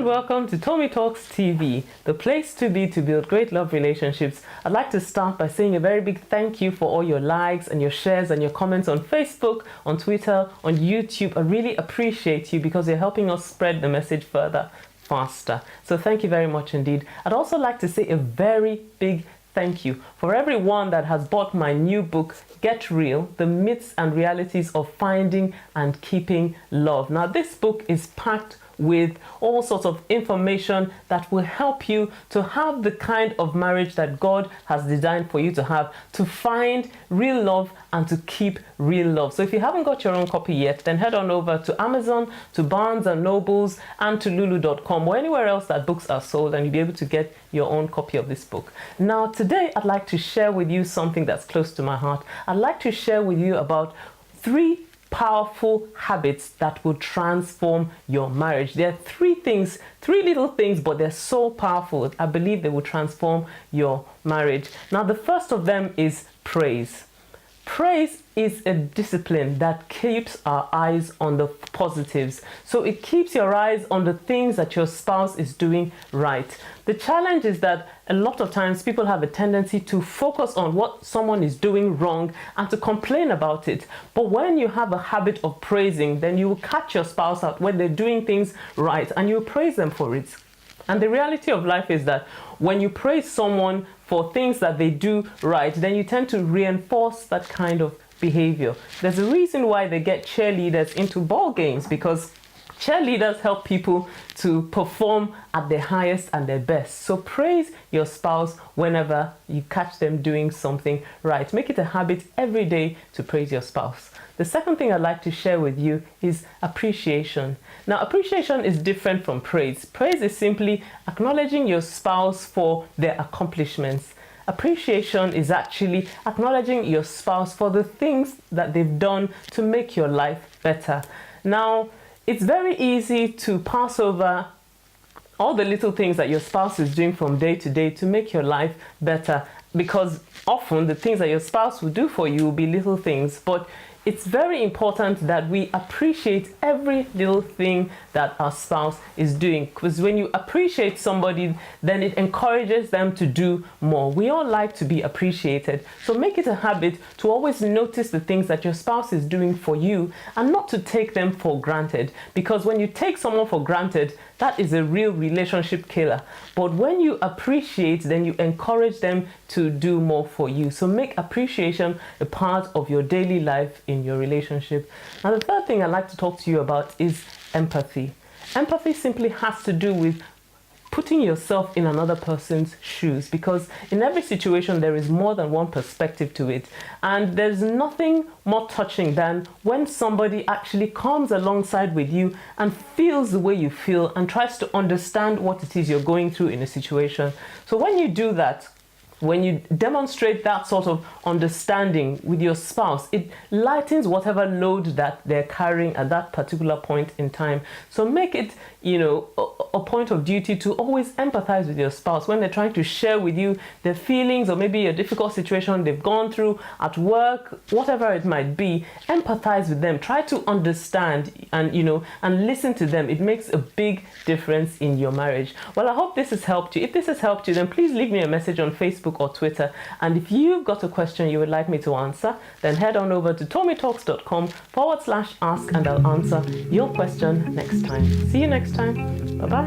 and welcome to Tommy Talks TV, the place to be to build great love relationships. I'd like to start by saying a very big thank you for all your likes and your shares and your comments on Facebook, on Twitter, on YouTube. I really appreciate you because you're helping us spread the message further, faster. So thank you very much indeed. I'd also like to say a very big thank you for everyone that has bought my new book, Get Real, The Myths and Realities of Finding and Keeping Love. Now, this book is packed with all sorts of information that will help you to have the kind of marriage that God has designed for you to have, to find real love and to keep real love. So if you haven't got your own copy yet, then head on over to Amazon, to Barnes and Nobles, and to lulu.com or anywhere else that books are sold, and you'll be able to get your own copy of this book. Now, today I'd like to share with you something that's close to my heart. I'd like to share with you about 3 powerful habits that will transform your marriage. There are 3 things, 3 little things, but they're so powerful. I believe they will transform your marriage. Now, the first of them is praise. Praise is a discipline that keeps our eyes on the positives. So it keeps your eyes on the things that your spouse is doing right. The challenge is that a lot of times people have a tendency to focus on what someone is doing wrong and to complain about it. But when you have a habit of praising, then you will catch your spouse out when they're doing things right and you praise them for it. And the reality of life is that when you praise someone for things that they do right, then you tend to reinforce that kind of behavior. There's a reason why they get cheerleaders into ball games, because cheerleaders help people to perform at their highest and their best. So praise your spouse whenever you catch them doing something right. Make it a habit every day to praise your spouse. The second thing I'd like to share with you is appreciation. Now, appreciation is different from praise. Praise is simply acknowledging your spouse for their accomplishments. Appreciation is actually acknowledging your spouse for the things that they've done to make your life better. Now, it's very easy to pass over all the little things that your spouse is doing from day to day to make your life better, because often the things that your spouse will do for you will be little things. But it's very important that we appreciate every little thing that our spouse is doing, because when you appreciate somebody, then it encourages them to do more. We all like to be appreciated. So make it a habit to always notice the things that your spouse is doing for you and not to take them for granted, because when you take someone for granted, that is a real relationship killer. But when you appreciate, then you encourage them to do more for you. So make appreciation a part of your daily life in your relationship. Now, the third thing I'd like to talk to you about is empathy. Empathy simply has to do with putting yourself in another person's shoes, because in every situation there is more than one perspective to it, and there's nothing more touching than when somebody actually comes alongside with you and feels the way you feel and tries to understand what it is you're going through in a situation. So when you do that, when you demonstrate that sort of understanding with your spouse, it lightens whatever load that they're carrying at that particular point in time. So make it, a point of duty to always empathize with your spouse when they're trying to share with you their feelings, or maybe a difficult situation they've gone through at work, whatever it might be. Empathize with them. Try to understand and listen to them. It makes a big difference in your marriage. Well, I hope this has helped you. If this has helped you, then please leave me a message on Facebook or Twitter. And if you've got a question you would like me to answer, then head on over to tommytalks.com/ask and I'll answer your question next time. See you next time. Bye-bye.